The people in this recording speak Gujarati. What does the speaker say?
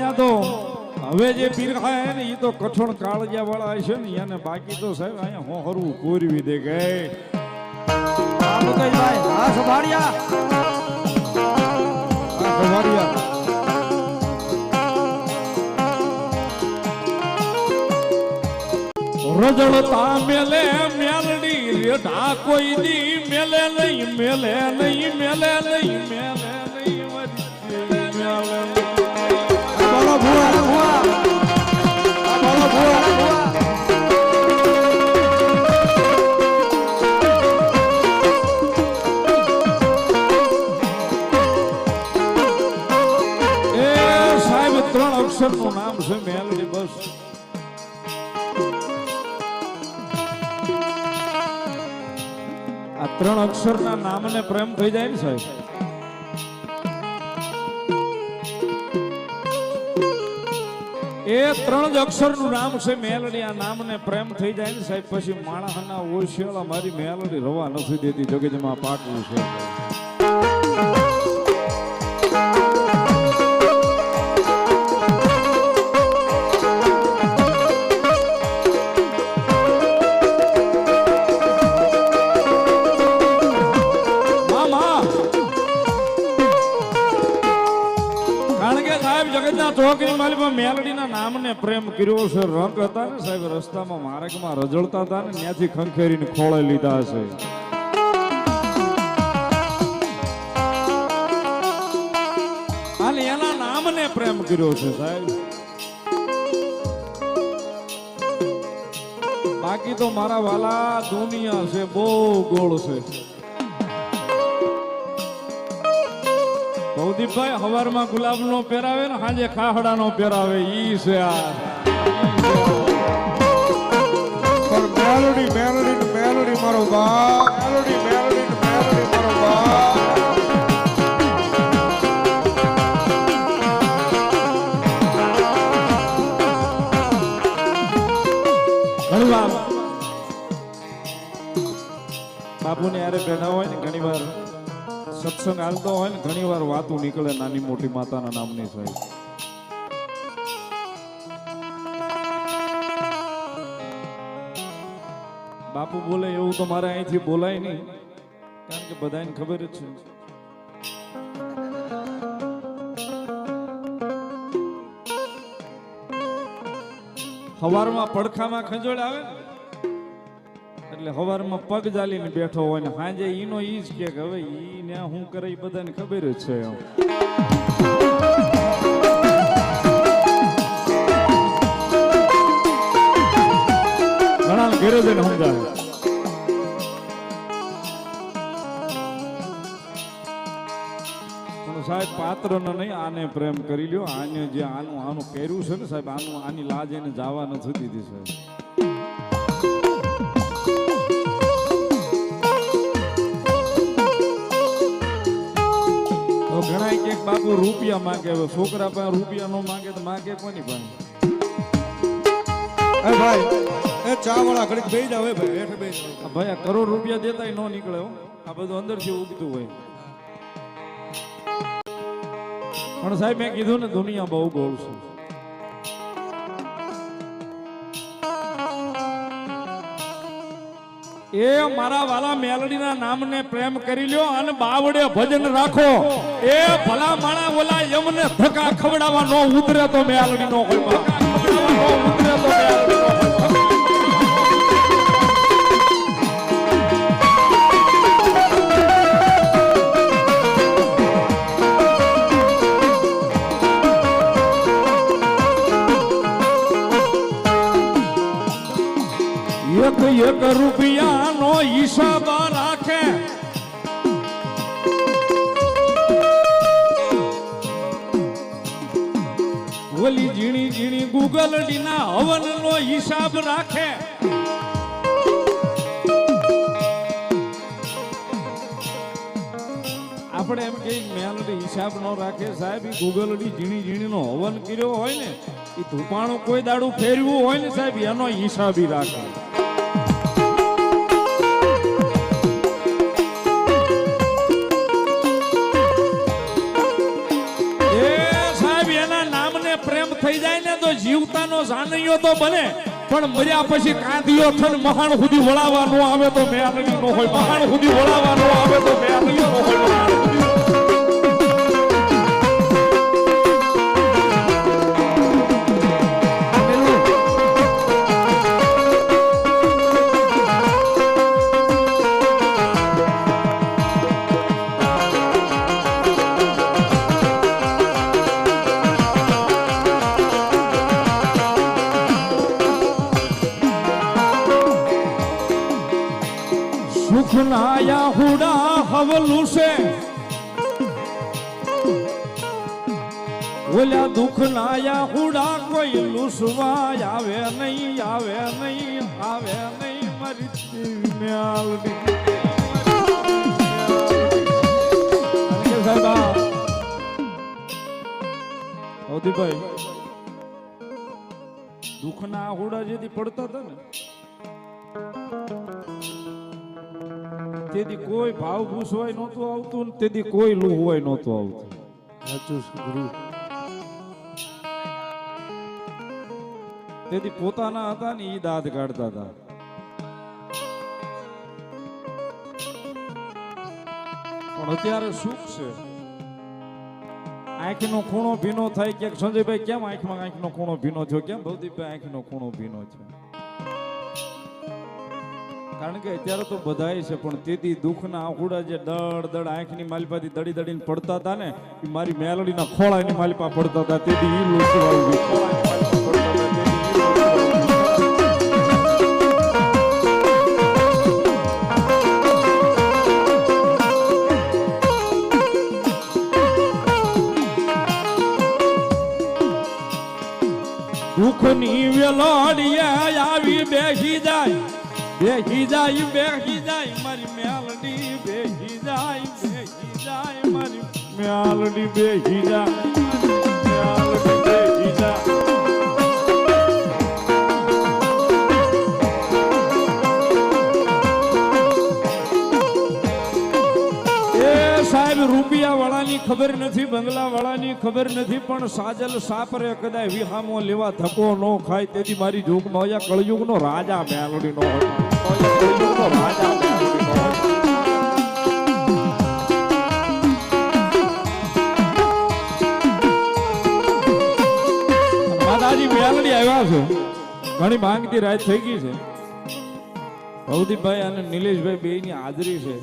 અહીંયા તો હવે જે પીર ખાય ને એ તો કઠણ કાળજા વાળા હશે ને એને બાકી તો સાહેબ અહીંયા હું હરવું કોરવી દે ગઈ ભાઈ હા સભાડિયા રજળતા મેલે મેલડી રેઢા કોઈ દી મેલે નહીં મેલે નહીં મેલે નહીં મેલે નહીં મેલે બોલો ભુવા ભુવા બોલો ભુવા ભુવા એ સાહેબ 3 અક્ષરનું નામ છે મેલડી બસ આ 3 અક્ષરના નામને પ્રેમ થઈ જાય ને સાહેબ એ 3 જ અક્ષરનું નામ છે મેલડી આ નામને પ્રેમ થઈ જાય ને સાહેબ પછી માણસના ઓશિયાળા મારી મેલડી રવા નથી દેતી જગતમાં પાકવું છે ચોકની માલિકમાં મેલડીના નામને પ્રેમ કર્યો છે રંગ હતા ને સાહેબ રસ્તામાં માર્ગમાં રજળતા હતા ને ત્યાંથી ખંખેરીને ખોળે લીધા છે અને એના નામને પ્રેમ કર્યો છે સાહેબ બાકી તો મારા વાલા દુનિયા છે બહુ ગોળ છે ભવદીપભાઈ હવારમાં ગુલાબ નો પહેરાવે ને સાંજે ખાહડા નો પહેરાવે ઈ છે આ મેલોડી મેલોડી મેલોડી મારો બાપ મેલોડી મેલોડી મેલોડી મારો બાપ ઘણી વાર બાપુને યારે બેઠા હોય ને ઘણી વાર સત્સંગ હાલતો હોય ને ઘણી વાર વાતો નીકળે નાની મોટી માતાના નામની સાહેબ બાપુ બોલે એવું તો મારે અહીંથી બોલાય નહીં કારણ કે બધાને ખબર જ છે હવારમાં પડખામાં ખંજોળ આવે ને એટલે હવારમાં પગ જાલીને બેઠો હોય ને સાંજે ઈનો ઈ જ કે હવે ઈ ને હું કરે ઈ બધાને ખબર જ છે ઘણા ઘરે જઈને સમજાવે પણ સાહેબ પાત્ર નહીં આને પ્રેમ કરી લ્યો આને જે આનું પહેર્યું છે ને સાહેબ આની લાજ એને જવા નથી દીધી સાહેબ ઘણા એક બાપુ રૂપિયા માંગે છોકરા પાસે રૂપિયા નો માંગે તો માંગે કોની પાસે ભાઈ એ ચા વાળા ઘડીક બેસી જાવ ભાઈ હેઠે બેસી ભાઈ આ કરોડ રૂપિયા દેતા ન નીકળે આ બધું અંદરથી ઉગતું હોય પણ સાહેબ મેં કીધું ને દુનિયા બહુ ગોળ છે એ મારા વાલા મેલડીના નામને પ્રેમ કરી લ્યો અને બાવડે ભજન રાખો એ ભલા માણા ઓલા યમને ધક્કા ખવડાવવા નો ઉતરે તો મેલડી નો હોય ઉતરે તો મેલડી નો એક રૂપિયાનો હિસાબ રાખે ઓલી ઝીણી ઝીણી ગુગલડીના હવનનો હિસાબ રાખે આપણે એમ કે મેલડી હિસાબ ન રાખે સાહેબ ઈ ગુગલડી ઝીણી ઝીણી નો હવન કર્યો હોય ને એ ધૂપાણું કોઈ દાડું ફેરવું હોય ને સાહેબ એનો હિસાબી રાખે પ્રેમ થઈ જાય ને તો જીવતાનો જાનૈયો તો બને પણ મર્યા પછી કાંદિયો થન મહાણ સુધી વળાવા નો આવે તો મેલડી નો હોય મહાણ સુધી વળાવા નો આવે તો મેલડી નો હોય સુખનાયા હુડા હવલું છે ઓલ્યા દુખનાયા હુડા કોઈ લૂસવા આવે નહીં આવે નહીં આવે નહીં મારી મેલડી અવધીભાઈ દુખના હુડા જેથી પડતા હતા ને તેથી કોઈ ભાવ પૂછવાય નહોતું આવતું ને તેથી કોઈ લુહવાય નહોતું આવતું સાચું છે ગુરુ. તેથી પોતાના હતા ને ઈ દાંત કાઢતા હતા પણ અત્યારે સુખ છે આંખનો ખૂણો ભીનો થાય કે સંજયભાઈ કેમ આંખમાં આંખનો ખૂણો ભીનો થયો કેમ ભવદીપભાઈ આંખનો ખૂણો ભીનો છે કારણ કે અત્યારે તો બધાય છે પણ તેથી દુઃખના આંખુડા જે દડ આંખની માલિપાથી દડી દડીને પડતા હતા ને એ મારી મેલડીના ખોળાની માલિપા પડતા હતા તેથી ઈ લોસી વાળું ખોળાની માલિપા પડતા હતા તેથી દુઃખની વેલોડિયા આવી બેસી જાય મારી મેલડી બેહી જાય મારી મેલડી બેહી જાય એ સાહેબ રૂપિયા વાળાની ખબર નથી બંગલા વાળાની ખબર નથી પણ સાજલ સાપરે કદાચ વિહામો લેવા ધક્કો નો ખાય તેથી મારી જોગનો કળયુગનો રાજા મેલડી નો હોય માતાજી મેલડી આવ્યા છે ઘણી માંગતી રાત થઈ ગઈ છે ભવદીપભાઈ અને નિલેશભાઈ બે ની હાજરી છે